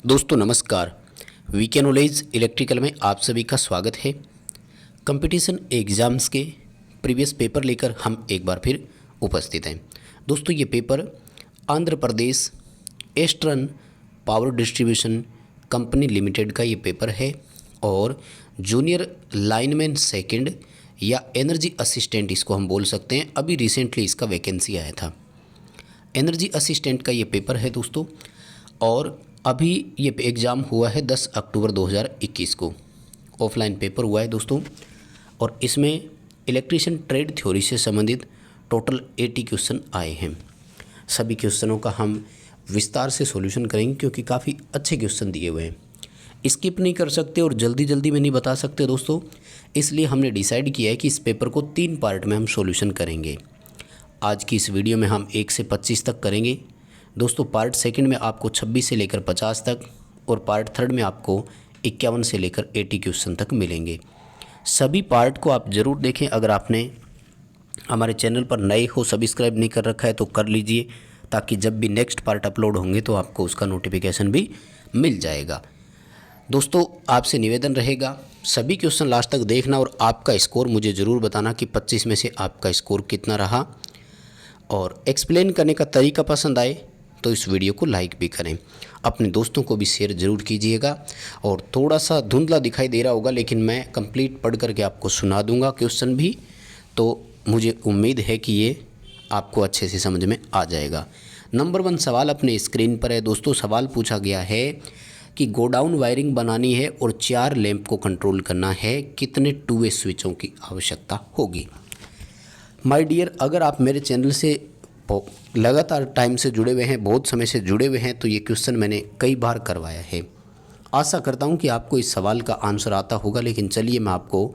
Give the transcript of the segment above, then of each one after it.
दोस्तों नमस्कार। VK knowledge electrical में आप सभी का स्वागत है। कंपटीशन एग्ज़ाम्स के प्रीवियस पेपर लेकर हम एक बार फिर उपस्थित हैं। दोस्तों ये paper Andhra Pradesh eastern power distribution company limited का ये पेपर है और जूनियर लाइनमैन सेकंड या एनर्जी असिस्टेंट इसको हम बोल सकते हैं। अभी रिसेंटली इसका वैकेंसी आया था। एनर्जी असिस्टेंट का ये पेपर है दोस्तों, और अभी ये एग्ज़ाम हुआ है 10 अक्टूबर 2021 को। ऑफलाइन पेपर हुआ है दोस्तों, और इसमें इलेक्ट्रिशियन ट्रेड थ्योरी से संबंधित टोटल 80 क्वेश्चन आए हैं। सभी क्वेश्चनों का हम विस्तार से सॉल्यूशन करेंगे क्योंकि काफ़ी अच्छे क्वेश्चन दिए हुए हैं। स्किप नहीं कर सकते और जल्दी जल्दी में नहीं बता सकते दोस्तों, इसलिए हमने डिसाइड किया है कि इस पेपर को 3 पार्ट में हम सॉल्यूशन करेंगे। आज की इस वीडियो में हम 1 से 25 तक करेंगे दोस्तों। पार्ट सेकंड में आपको 26 से लेकर 50 तक, और पार्ट थर्ड में आपको 51 से लेकर 80 क्वेश्चन तक मिलेंगे। सभी पार्ट को आप ज़रूर देखें। अगर आपने हमारे चैनल पर नए हो, सब्सक्राइब नहीं कर रखा है तो कर लीजिए, ताकि जब भी नेक्स्ट पार्ट अपलोड होंगे तो आपको उसका नोटिफिकेशन भी मिल जाएगा। दोस्तों आपसे निवेदन रहेगा, सभी क्वेश्चन लास्ट तक देखना और आपका स्कोर मुझे ज़रूर बताना कि 25 में से आपका स्कोर कितना रहा। और एक्सप्लेन करने का तरीका पसंद आए तो इस वीडियो को लाइक भी करें, अपने दोस्तों को भी शेयर ज़रूर कीजिएगा। और थोड़ा सा धुंधला दिखाई दे रहा होगा, लेकिन मैं कंप्लीट पढ़ करके आपको सुना दूंगा क्वेश्चन भी, तो मुझे उम्मीद है कि ये आपको अच्छे से समझ में आ जाएगा। नंबर 1 सवाल अपने स्क्रीन पर है दोस्तों। सवाल पूछा गया है कि गोडाउन वायरिंग बनानी है और 4 लैंप को कंट्रोल करना है, कितने 2 वे स्विचों की आवश्यकता होगी। माय डियर, अगर आप मेरे चैनल से लगातार टाइम से जुड़े हुए हैं, बहुत समय से जुड़े हुए हैं, तो ये क्वेश्चन मैंने कई बार करवाया है। आशा करता हूँ कि आपको इस सवाल का आंसर आता होगा, लेकिन चलिए मैं आपको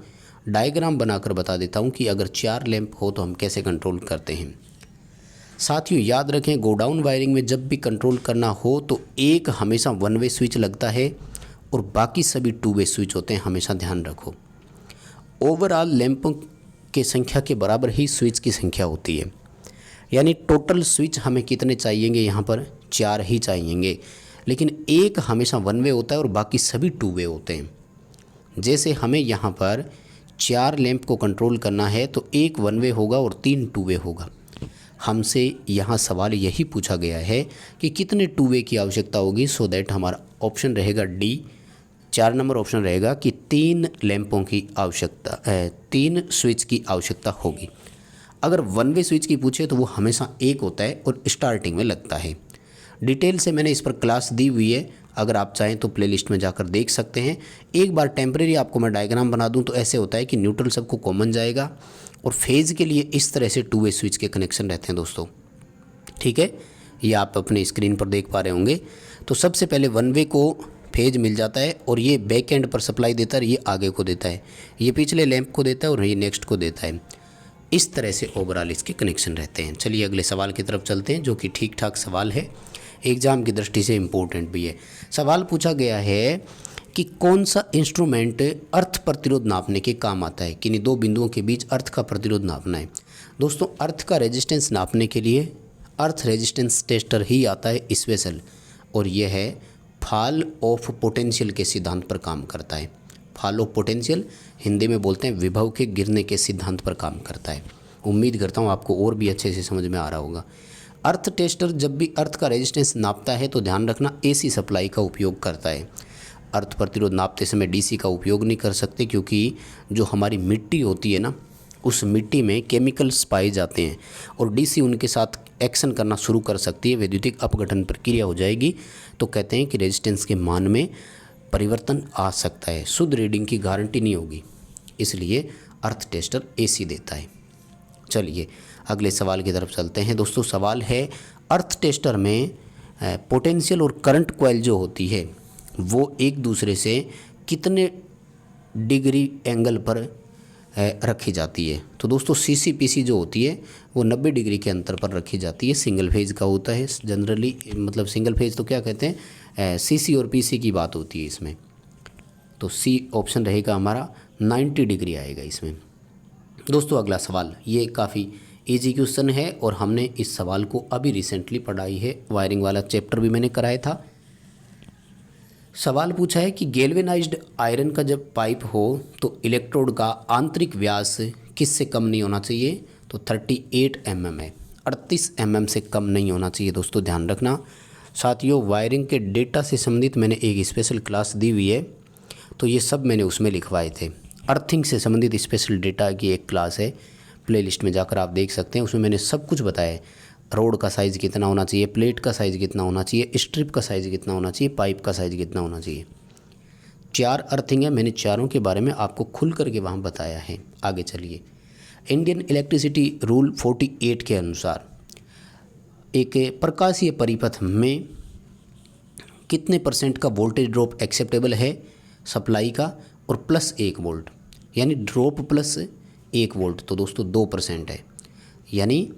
डायग्राम बनाकर बता देता हूँ कि अगर 4 लैंप हो तो हम कैसे कंट्रोल करते हैं। साथियों याद रखें, गोडाउन वायरिंग में जब भी कंट्रोल करना हो तो एक हमेशा 1 वे स्विच लगता है और बाकी सभी 2 वे स्विच होते हैं, हमेशा ध्यान रखो। ओवरऑल लैंपों की संख्या के बराबर ही स्विच की संख्या होती है, यानी टोटल स्विच हमें कितने चाहिएंगे, यहाँ पर 4 ही चाहिएंगे, लेकिन एक हमेशा 1 वे होता है और बाकी सभी 2 वे होते हैं। जैसे हमें यहाँ पर 4 लैंप को कंट्रोल करना है तो एक 1 वे होगा और 3 2 वे होगा। हमसे यहाँ सवाल यही पूछा गया है कि कितने 2 वे की आवश्यकता होगी, सो दैट हमारा ऑप्शन रहेगा डी। 4 नंबर ऑप्शन रहेगा कि 3 लैंपों की आवश्यकता है, 3 स्विच की आवश्यकता होगी। अगर 1 वे स्विच की पूछे तो वो हमेशा एक होता है और स्टार्टिंग में लगता है। डिटेल से मैंने इस पर क्लास दी हुई है, अगर आप चाहें तो प्लेलिस्ट में जाकर देख सकते हैं। एक बार टेम्परेरी आपको मैं डायग्राम बना दूं तो ऐसे होता है कि न्यूट्रल सबको कॉमन जाएगा, और फेज़ के लिए इस तरह से 2 वे स्विच के कनेक्शन रहते हैं दोस्तों। ठीक है, ये आप अपने स्क्रीन पर देख पा रहे होंगे। तो सबसे पहले 1 वे को फेज मिल जाता है और ये बैक एंड पर सप्लाई देता है, ये आगे को देता है, ये पिछले लैंप को देता है और ये नेक्स्ट को देता है। इस तरह से ओवरऑल इसके कनेक्शन रहते हैं। चलिए अगले सवाल की तरफ चलते हैं, जो कि ठीक ठाक सवाल है, एग्ज़ाम की दृष्टि से इम्पोर्टेंट भी है। सवाल पूछा गया है कि कौन सा इंस्ट्रूमेंट अर्थ प्रतिरोध नापने के काम आता है। किन्हीं 2 बिंदुओं के बीच अर्थ का प्रतिरोध नापना है। दोस्तों अर्थ का रेजिस्टेंस नापने के लिए अर्थ रेजिस्टेंस टेस्टर ही आता है स्पेशल, और यह है फॉल ऑफ पोटेंशियल के सिद्धांत पर काम करता है। फॉल ऑफ पोटेंशियल हिंदी में बोलते हैं विभव के गिरने के सिद्धांत पर काम करता है। उम्मीद करता हूँ आपको और भी अच्छे से समझ में आ रहा होगा। अर्थ टेस्टर जब भी अर्थ का रेजिस्टेंस नापता है तो ध्यान रखना एसी सप्लाई का उपयोग करता है। अर्थ प्रतिरोध नापते समय डीसी का उपयोग नहीं कर सकते, क्योंकि जो हमारी मिट्टी होती है ना, उस मिट्टी में केमिकल्स पाए जाते हैं और डीसी उनके साथ एक्शन करना शुरू कर सकती है, वैद्युतिक अपघटन प्रक्रिया हो जाएगी। तो कहते हैं कि रेजिस्टेंस के मान में परिवर्तन आ सकता है, शुद्ध रीडिंग की गारंटी नहीं होगी, इसलिए अर्थ टेस्टर एसी देता है। चलिए अगले सवाल की तरफ चलते हैं दोस्तों। सवाल है अर्थ टेस्टर में पोटेंशियल और करंट कॉइल जो होती है वो एक दूसरे से कितने डिग्री एंगल पर रखी जाती है। तो दोस्तों सीसीपीसी जो होती है वो 90 डिग्री के अंतर पर रखी जाती है। सिंगल फेज का होता है जनरली, मतलब सिंगल फेज तो क्या कहते हैं, सीसी और पीसी की बात होती है इसमें। तो सी ऑप्शन रहेगा हमारा, 90 डिग्री आएगा इसमें। दोस्तों अगला सवाल, ये काफ़ी इजी क्वेश्चन है और हमने इस सवाल को अभी रिसेंटली पढ़ाई है। वायरिंग वाला चैप्टर भी मैंने कराया था। सवाल पूछा है कि गैल्वेनाइज्ड आयरन का जब पाइप हो तो इलेक्ट्रोड का आंतरिक व्यास किससे कम नहीं होना चाहिए, तो 38 mm है, 38 mm से कम नहीं होना चाहिए दोस्तों, ध्यान रखना। साथियों वायरिंग के डेटा से संबंधित मैंने एक स्पेशल क्लास दी हुई है, तो ये सब मैंने उसमें लिखवाए थे। अर्थिंग से संबंधित स्पेशल डेटा की एक क्लास है, प्लेलिस्ट में जाकर आप देख सकते हैं, उसमें मैंने सब कुछ बताया है। रोड का साइज़ कितना होना चाहिए, प्लेट का साइज़ कितना होना चाहिए, स्ट्रिप का साइज़ कितना होना चाहिए, पाइप का साइज़ कितना होना चाहिए। 4 अर्थिंग है, मैंने चारों के बारे में आपको खुल करके वहाँ बताया है। आगे चलिए, इंडियन इलेक्ट्रिसिटी रूल 48 के अनुसार एक प्रकाशीय परिपथ में कितने % का वोल्टेज ड्रॉप एक्सेप्टेबल है सप्लाई का, और +1 वोल्ट, यानी ड्रॉप +1 वोल्ट, तो दोस्तों 2% है, यानी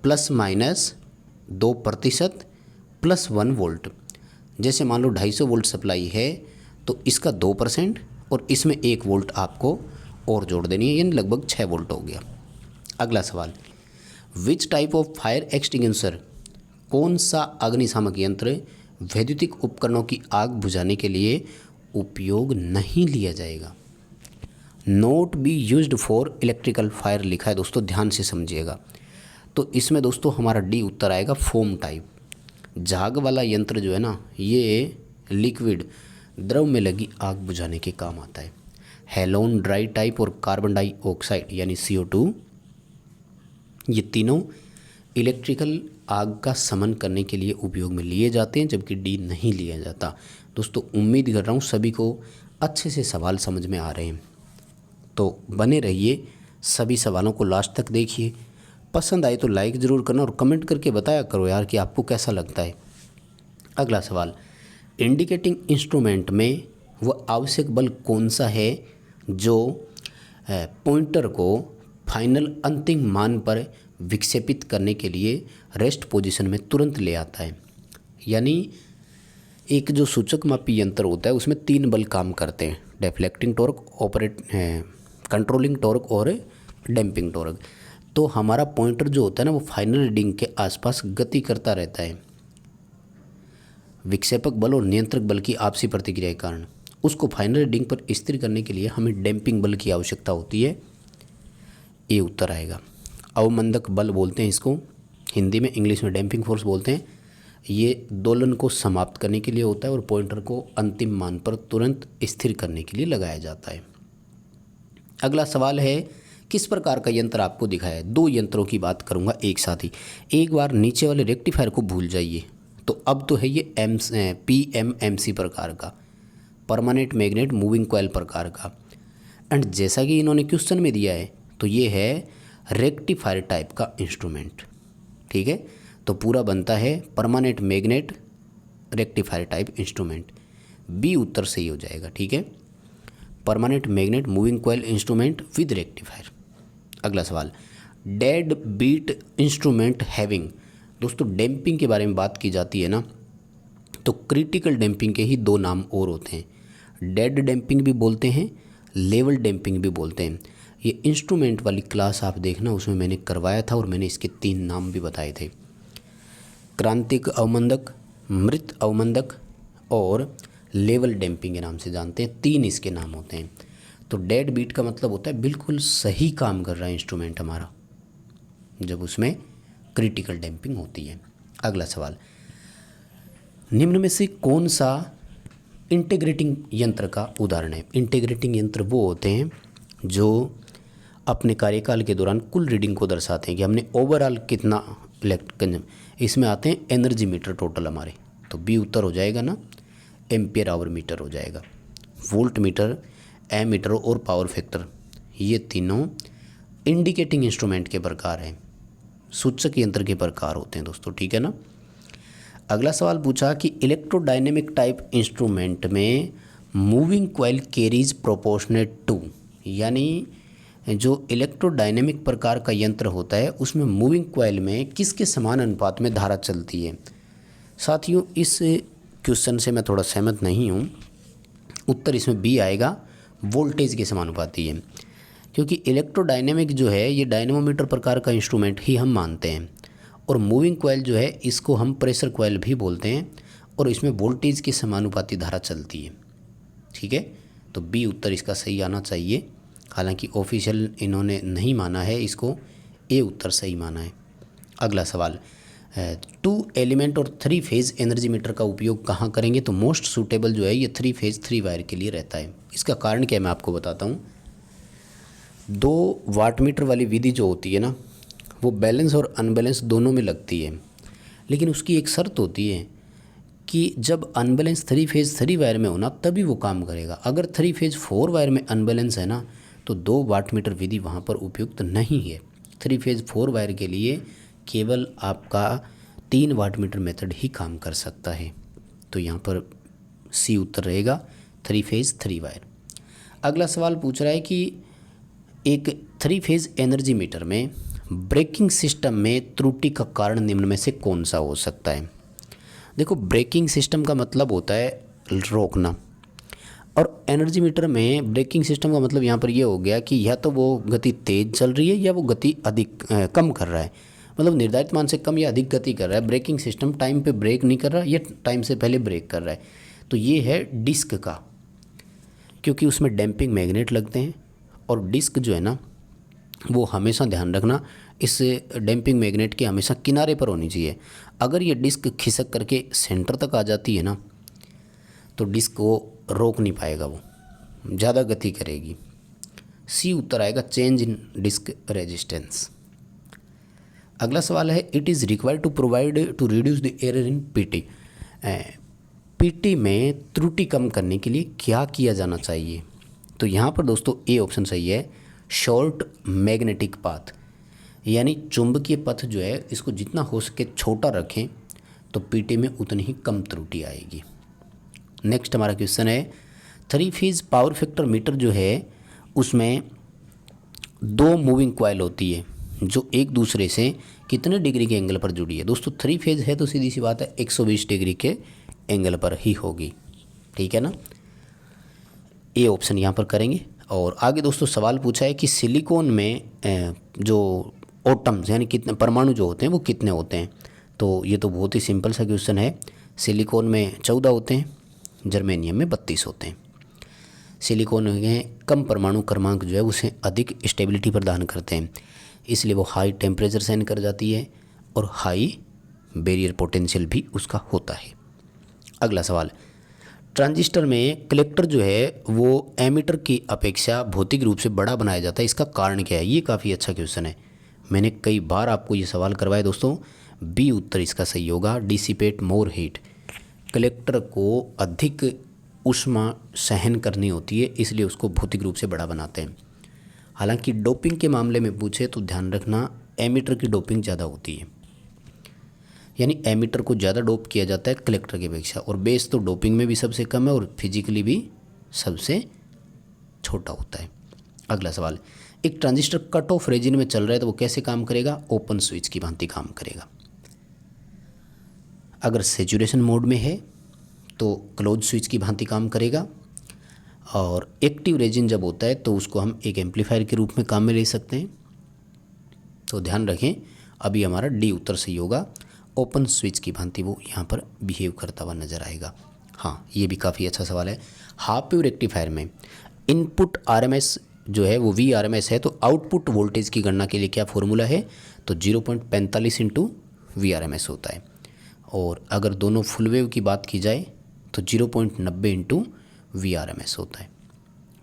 ±2% +1 वोल्ट। जैसे मान लो 250 वोल्ट सप्लाई है तो इसका 2% और इसमें 1 वोल्ट आपको और जोड़ देनी है, यानी लगभग 6 वोल्ट हो गया। अगला सवाल, which type of fire extinguisher, कौन सा अग्निशामक यंत्र वैद्युतिक उपकरणों की आग बुझाने के लिए उपयोग नहीं लिया जाएगा। Note be used for electrical fire लिखा है दोस्तों, ध्यान से समझिएगा। तो इसमें दोस्तों हमारा डी उत्तर आएगा, फोम टाइप। झाग वाला यंत्र जो है ना, ये लिक्विड द्रव में लगी आग बुझाने के काम आता है। हेलोन ड्राई टाइप और कार्बन डाइऑक्साइड यानी CO2, ये तीनों इलेक्ट्रिकल आग का शमन करने के लिए उपयोग में लिए जाते हैं, जबकि डी नहीं लिया जाता। दोस्तों उम्मीद कर रहा हूँ सभी को अच्छे से सवाल समझ में आ रहे हैं, तो बने रहिए, सभी सवालों को लास्ट तक देखिए। पसंद आए तो लाइक ज़रूर करना और कमेंट करके बताया करो यार कि आपको कैसा लगता है। अगला सवाल, इंडिकेटिंग इंस्ट्रूमेंट में वह आवश्यक बल कौन सा है जो पॉइंटर को फाइनल अंतिम मान पर विक्षेपित करने के लिए रेस्ट पोजीशन में तुरंत ले आता है। यानी एक जो सूचक मापी यंत्र होता है उसमें 3 बल काम करते हैं, डिफ्लेक्टिंग टॉर्क, कंट्रोलिंग टॉर्क और डैम्पिंग टॉर्क। तो हमारा पॉइंटर जो होता है ना, वो फाइनल रीडिंग के आसपास गति करता रहता है। विक्षेपक बल और नियंत्रक बल की आपसी प्रतिक्रिया के कारण उसको फाइनल रीडिंग पर स्थिर करने के लिए हमें डैम्पिंग बल की आवश्यकता होती है। ये उत्तर आएगा। अवमंदक बल बोलते हैं इसको, हिंदी में, इंग्लिश में डैम्पिंग फोर्स बोलते हैं। ये दोलन को समाप्त करने के लिए होता है और पॉइंटर को अंतिम मान पर तुरंत स्थिर करने के लिए लगाया जाता है। अगला सवाल है, किस प्रकार का यंत्र आपको दिखाया है। 2 यंत्रों की बात करूंगा एक साथ ही। एक बार नीचे वाले रेक्टिफायर को भूल जाइए, तो अब तो है ये PMMC प्रकार का, परमानेंट मैग्नेट मूविंग कॉइल प्रकार का। एंड जैसा कि इन्होंने क्वेश्चन में दिया है, तो ये है रेक्टिफायर टाइप का इंस्ट्रूमेंट। ठीक है, तो पूरा बनता है permanent magnet rectifier type instrument. B उत्तर सही हो जाएगा। ठीक है, permanent magnet moving coil instrument with rectifier. अगला सवाल, डेड बीट इंस्ट्रूमेंट हैविंग। दोस्तों डैम्पिंग के बारे में बात की जाती है ना, तो क्रिटिकल डैम्पिंग के ही 2 नाम और होते हैं, डेड डैम्पिंग भी बोलते हैं, लेवल डैम्पिंग भी बोलते हैं। ये इंस्ट्रूमेंट वाली क्लास आप देखना, उसमें मैंने करवाया था और मैंने इसके 3 नाम भी बताए थे, क्रांतिक अवमंदक, मृत अवमंदक और लेवल डैम्पिंग के नाम से जानते हैं। 3 इसके नाम होते हैं। तो डेड बीट का मतलब होता है बिल्कुल सही काम कर रहा है इंस्ट्रूमेंट हमारा, जब उसमें क्रिटिकल डैम्पिंग होती है। अगला सवाल, निम्न में से कौन सा इंटीग्रेटिंग यंत्र का उदाहरण है। इंटीग्रेटिंग यंत्र वो होते हैं जो अपने कार्यकाल के दौरान कुल रीडिंग को दर्शाते हैं कि हमने ओवरऑल कितना इसमें आते हैं एनर्जी मीटर टोटल हमारे, तो बी उत्तर हो जाएगा ना, एम्पियर आवर मीटर हो जाएगा। वोल्ट मीटर, एमीटर और पावर फैक्टर, ये तीनों इंडिकेटिंग इंस्ट्रूमेंट के प्रकार हैं, सूचक यंत्र के प्रकार होते हैं दोस्तों। ठीक है ना। अगला सवाल पूछा कि इलेक्ट्रोडायनेमिक टाइप इंस्ट्रूमेंट में moving coil carries proportionate to, यानी जो इलेक्ट्रोडायनेमिक प्रकार का यंत्र होता है उसमें मूविंग कॉइल में किसके समान अनुपात में धारा चलती है। साथियों इस क्वेश्चन से मैं थोड़ा सहमत नहीं हूँ, उत्तर इसमें बी आएगा, वोल्टेज के समानुपाती है, क्योंकि इलेक्ट्रोडायनेमिक जो है ये डायनेमोमीटर प्रकार का इंस्ट्रूमेंट ही हम मानते हैं, और मूविंग कॉइल जो है इसको हम प्रेशर कॉइल भी बोलते हैं, और इसमें वोल्टेज के समानुपाती धारा चलती है। ठीक है, तो बी उत्तर इसका सही आना चाहिए। हालांकि ऑफिशियल इन्होंने नहीं माना है इसको, ए उत्तर सही माना है। अगला सवाल, 2 एलिमेंट और 3 फेज़ एनर्जी मीटर का उपयोग कहाँ करेंगे? तो मोस्ट सूटेबल जो है ये 3 फेज़ 3 वायर के लिए रहता है। इसका कारण क्या है मैं आपको बताता हूँ। 2 वाट मीटर वाली विधि जो होती है ना, वो बैलेंस और अनबैलेंस दोनों में लगती है, लेकिन उसकी एक शर्त होती है कि जब अनबैलेंस 3 फेज़ 3 वायर में होना तभी वो काम करेगा। अगर 3 फेज़ 4 वायर में अनबैलेंस है ना, तो 2 वाट मीटर विधि वहाँ पर उपयुक्त नहीं है। 3 फेज़ 4 वायर के लिए केवल आपका 3 वाट मीटर मेथड ही काम कर सकता है। तो यहाँ पर सी उत्तर रहेगा, 3 फेज़ 3 वायर। अगला सवाल पूछ रहा है कि एक 3 फेज़ एनर्जी मीटर में ब्रेकिंग सिस्टम में त्रुटि का कारण निम्न में से कौन सा हो सकता है? देखो, ब्रेकिंग सिस्टम का मतलब होता है रोकना, और एनर्जी मीटर में ब्रेकिंग सिस्टम का मतलब यहाँ पर ये हो गया कि या तो वो गति तेज़ चल रही है या वो गति अधिक कम कर रहा है, मतलब निर्धारित मान से कम या अधिक गति कर रहा है। ब्रेकिंग सिस्टम टाइम पे ब्रेक नहीं कर रहा या टाइम से पहले ब्रेक कर रहा है। तो ये है डिस्क का, क्योंकि उसमें डैम्पिंग मैग्नेट लगते हैं, और डिस्क जो है ना वो हमेशा ध्यान रखना इस डैम्पिंग मैग्नेट के हमेशा किनारे पर होनी चाहिए। अगर ये डिस्क खिसक करके सेंटर तक आ जाती है ना, तो डिस्क को रोक नहीं पाएगा, वो ज़्यादा गति करेगी। सी उत्तर आएगा, चेंज इन डिस्क रेजिस्टेंस। अगला सवाल है, it is required to provide to reduce the error in PT. PT में त्रुटि कम करने के लिए क्या किया जाना चाहिए? तो यहाँ पर दोस्तों ए ऑप्शन सही है, शॉर्ट मैग्नेटिक पाथ, यानी चुंबकीय पथ जो है इसको जितना हो सके छोटा रखें तो पीटी में उतनी ही कम त्रुटि आएगी। नेक्स्ट हमारा क्वेश्चन है, 3 फेज़ पावर फैक्टर मीटर जो है उसमें 2 मूविंग कॉइल होती है जो एक दूसरे से कितने डिग्री के एंगल पर जुड़ी है? दोस्तों 3 फेज़ है तो सीधी सी बात है 120 डिग्री के एंगल पर ही होगी। ठीक है ना, ए ऑप्शन यहाँ पर करेंगे। और आगे दोस्तों सवाल पूछा है कि सिलिकॉन में जो एटम्स यानी कितने परमाणु जो होते हैं वो कितने होते हैं? तो ये तो बहुत ही सिंपल सा क्वेश्चन है। सिलिकॉन में 14 होते हैं, जर्मेनियम में 32 होते हैं। सिलिकॉन में कम परमाणु क्रमांक जो है उसे अधिक स्टेबिलिटी प्रदान करते हैं, इसलिए वो हाई टेम्परेचर सहन कर जाती है और हाई बैरियर पोटेंशियल भी उसका होता है। अगला सवाल, ट्रांजिस्टर में कलेक्टर जो है वो एमीटर की अपेक्षा भौतिक रूप से बड़ा बनाया जाता है, इसका कारण क्या है? ये काफ़ी अच्छा क्वेश्चन है, मैंने कई बार आपको ये सवाल करवाया दोस्तों। बी उत्तर इसका सही होगा, डिसिपेट मोर हीट। कलेक्टर को अधिक ऊष्मा सहन करनी होती है, इसलिए उसको भौतिक रूप से बड़ा बनाते हैं। हालांकि डोपिंग के मामले में पूछे तो ध्यान रखना एमीटर की डोपिंग ज़्यादा होती है, यानी एमीटर को ज़्यादा डोप किया जाता है कलेक्टर की अपेक्षा, और बेस तो डोपिंग में भी सबसे कम है और फिजिकली भी सबसे छोटा होता है। अगला सवाल, एक ट्रांजिस्टर कट ऑफ रेजिन में चल रहा है तो वो कैसे काम करेगा? ओपन स्विच की भांति काम करेगा। अगर सैचुरेशन मोड में है तो क्लोज स्विच की भांति काम करेगा, और एक्टिव रेजिन जब होता है तो उसको हम एक एम्पलीफायर के रूप में काम में ले सकते हैं। तो ध्यान रखें, अभी हमारा डी उत्तर सही होगा, ओपन स्विच की भांति वो यहाँ पर बिहेव करता हुआ नजर आएगा। हाँ, ये भी काफ़ी अच्छा सवाल है। हाफ वेव रेक्टिफायर में इनपुट आरएमएस जो है वो वी आरएमएस है, तो आउटपुट वोल्टेज की गणना के लिए क्या फॉर्मूला है? तो 0.45 इंटू वी आरएमएस होता है, और अगर दोनों फुल वेव की बात की जाए तो 0.90 इंटू वी आरएमएस होता है।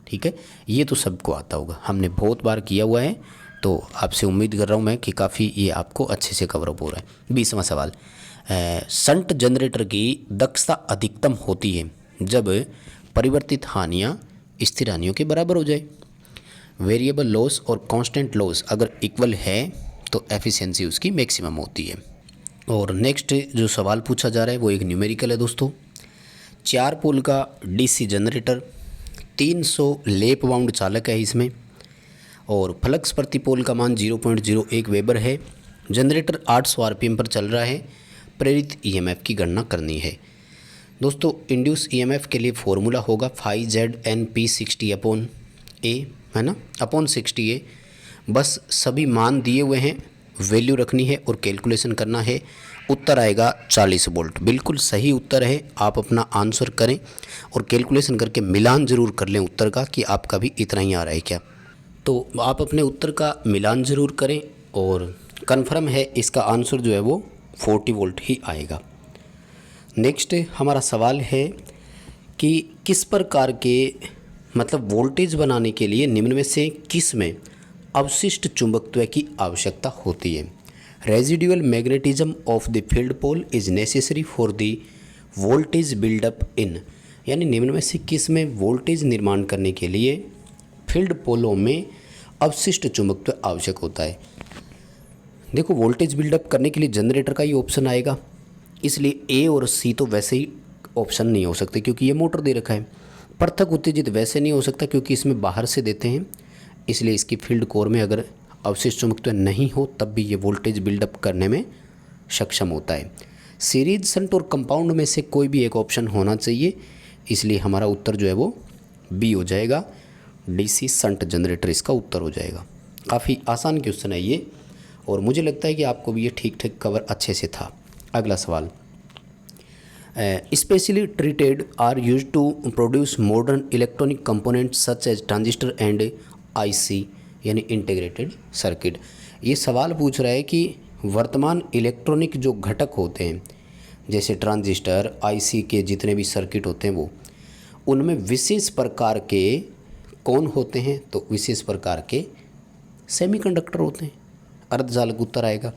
ठीक है, ये तो सबको आता होगा, हमने बहुत बार किया हुआ है, तो आपसे उम्मीद कर रहा हूँ मैं कि काफ़ी ये आपको अच्छे से कवर अप हो रहा है। 20वां सवाल, शंट जनरेटर की दक्षता अधिकतम होती है जब परिवर्तित हानियाँ स्थिर हानियों के बराबर हो जाए। वेरिएबल लॉस और कांस्टेंट लॉस अगर इक्वल है तो एफिशिएंसी उसकी मैक्सिमम होती है। और नेक्स्ट जो सवाल पूछा जा रहा है वो एक न्यूमेरिकल है दोस्तों। 4 पोल का डीसी जनरेटर, 300 लेप वाउंड चालक है इसमें, और फ्लक्स प्रति पोल का मान 0.01 वेबर है। जनरेटर 800 आरपीएम पर चल रहा है। प्रेरित ईएमएफ की गणना करनी है। दोस्तों इंड्यूस ईएमएफ के लिए फॉर्मूला होगा phi Z N P 60 upon A, है ना, अपॉन 60 ए। बस सभी मान दिए हुए हैं वैल्यू रखनी है और कैलकुलेशन करना है। उत्तर आएगा 40 वोल्ट। बिल्कुल सही उत्तर है। आप अपना आंसर करें और कैलकुलेशन करके मिलान ज़रूर कर लें उत्तर का कि आपका भी इतना ही आ रहा है क्या। तो आप अपने उत्तर का मिलान ज़रूर करें और कन्फर्म है इसका आंसर जो है वो 40 वोल्ट ही आएगा। नेक्स्ट हमारा सवाल है कि किस प्रकार के मतलब वोल्टेज बनाने के लिए निम्न में से किस में अवशिष्ट चुंबकत्व की आवश्यकता होती है। Residual magnetism of the field pole is necessary for the voltage buildup in, यानी निम्न में से किस में वोल्टेज निर्माण करने के लिए फील्ड पोलों में अवशिष्ट चुंबकत्व आवश्यक होता है। देखो वोल्टेज बिल्डअप करने के लिए जनरेटर का ही ऑप्शन आएगा, इसलिए ए और सी तो वैसे ही ऑप्शन नहीं हो सकते क्योंकि ये मोटर दे रखा है। पृथक उत्तेजित वैसे नहीं हो सकता क्योंकि इसमें बाहर से देते हैं, इसलिए इसकी फील्ड कोर में अगर अवशिष्ट चुंबकत्व नहीं हो तब भी ये वोल्टेज बिल्डअप करने में सक्षम होता है। सीरीज शंट और कंपाउंड में से कोई भी एक ऑप्शन होना चाहिए, इसलिए हमारा उत्तर जो है वो बी हो जाएगा। डीसी शंट जनरेटर इसका उत्तर हो जाएगा। काफ़ी आसान क्वेश्चन है ये और मुझे लगता है कि आपको भी ये ठीक ठीक कवर अच्छे से था। अगला सवाल, specially treated are use to produce modern electronic component such as transistor and IC यानी इंटीग्रेटेड सर्किट। ये सवाल पूछ रहा है कि वर्तमान इलेक्ट्रॉनिक जो घटक होते हैं जैसे ट्रांजिस्टर आईसी के जितने भी सर्किट होते हैं वो उनमें विशेष प्रकार के कौन होते हैं, तो विशेष प्रकार के सेमीकंडक्टर होते हैं। अर्धचालक उत्तर आएगा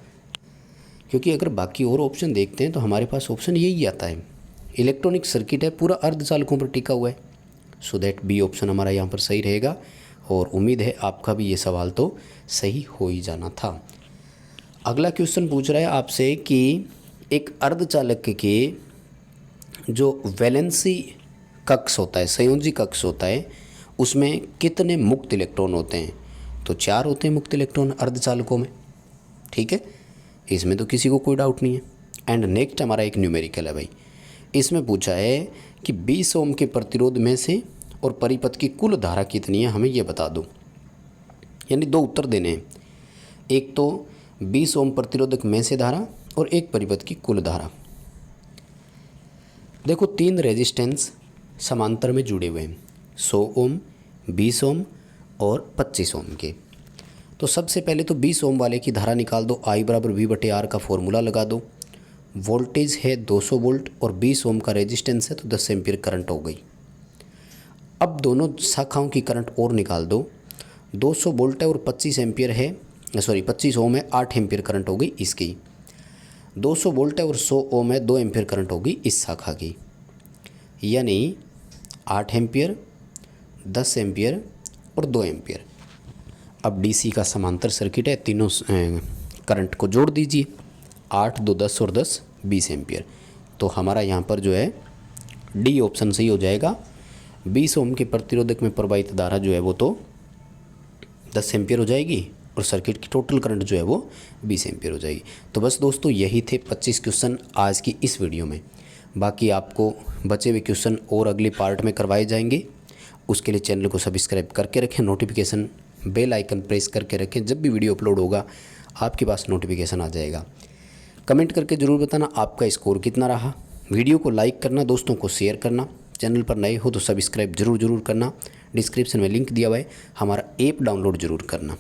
क्योंकि अगर बाकी और ऑप्शन देखते हैं तो हमारे पास ऑप्शन यही आता है। इलेक्ट्रॉनिक सर्किट है पूरा अर्धचालकों पर टिका हुआ है, सो दैट बी ऑप्शन हमारा यहाँ पर सही रहेगा और उम्मीद है आपका भी ये सवाल तो सही हो ही जाना था। अगला क्वेश्चन पूछ रहा है आपसे कि एक अर्धचालक के जो वैलेंसी कक्ष होता है, संयोजी कक्ष होता है, उसमें कितने मुक्त इलेक्ट्रॉन होते हैं, तो 4 होते हैं मुक्त इलेक्ट्रॉन अर्धचालकों में। ठीक है, इसमें तो किसी को कोई डाउट नहीं है। एंड नेक्स्ट हमारा एक न्यूमेरिकल है भाई, इसमें पूछा है कि 20 ओम के प्रतिरोध में से और परिपथ की कुल धारा कितनी है हमें ये बता दो। यानी 2 उत्तर देने हैं, एक तो 20 ओम प्रतिरोधक में से धारा और एक परिपथ की कुल धारा। देखो 3 रेजिस्टेंस समांतर में जुड़े हुए हैं, 100 ओम, 20 ओम और 25 ओम के। तो सबसे पहले तो 20 ओम वाले की धारा निकाल दो, I बराबर V/R का फॉर्मूला लगा दो। वोल्टेज है 200 वोल्ट और 20 ओम का रेजिस्टेंस है तो 10 एम्पीयर करंट हो गई। अब दोनों शाखाओं की करंट और निकाल दो, 200 वोल्ट है और 25 एम्पीयर है, 25 ओम है, 8 एम्पीयर करंट हो गई इसकी। 200 वोल्ट है और 100 ओम है, 2 एम्पीयर करंट हो गई इस शाखा की, यानी 8 एम्पीयर, 10 एम्पीयर और 2 एम्पीयर। अब डीसी का समांतर सर्किट है, तीनों करंट को जोड़ दीजिए, 8 2 10 और 10 20 एम्पीयर। तो हमारा यहाँ पर जो है डी ऑप्शन सही हो जाएगा। 20 ओम के प्रतिरोधक में प्रवाहित धारा जो है वो तो 10 एम्पीयर हो जाएगी और सर्किट की टोटल करंट जो है वो 20 एम्पीयर हो जाएगी। तो बस दोस्तों यही थे 25 क्वेश्चन आज की इस वीडियो में। बाकी आपको बचे हुए क्वेश्चन और अगले पार्ट में करवाए जाएंगे। उसके लिए चैनल को सब्सक्राइब करके रखें, नोटिफिकेशन बेल आइकन प्रेस करके रखें, जब भी वीडियो अपलोड होगा आपके पास नोटिफिकेशन आ जाएगा। कमेंट करके ज़रूर बताना आपका स्कोर कितना रहा। वीडियो को लाइक करना, दोस्तों को शेयर करना, चैनल पर नए हो तो सब्सक्राइब जरूर करना। डिस्क्रिप्शन में लिंक दिया हुआ है, हमारा ऐप डाउनलोड जरूर करना।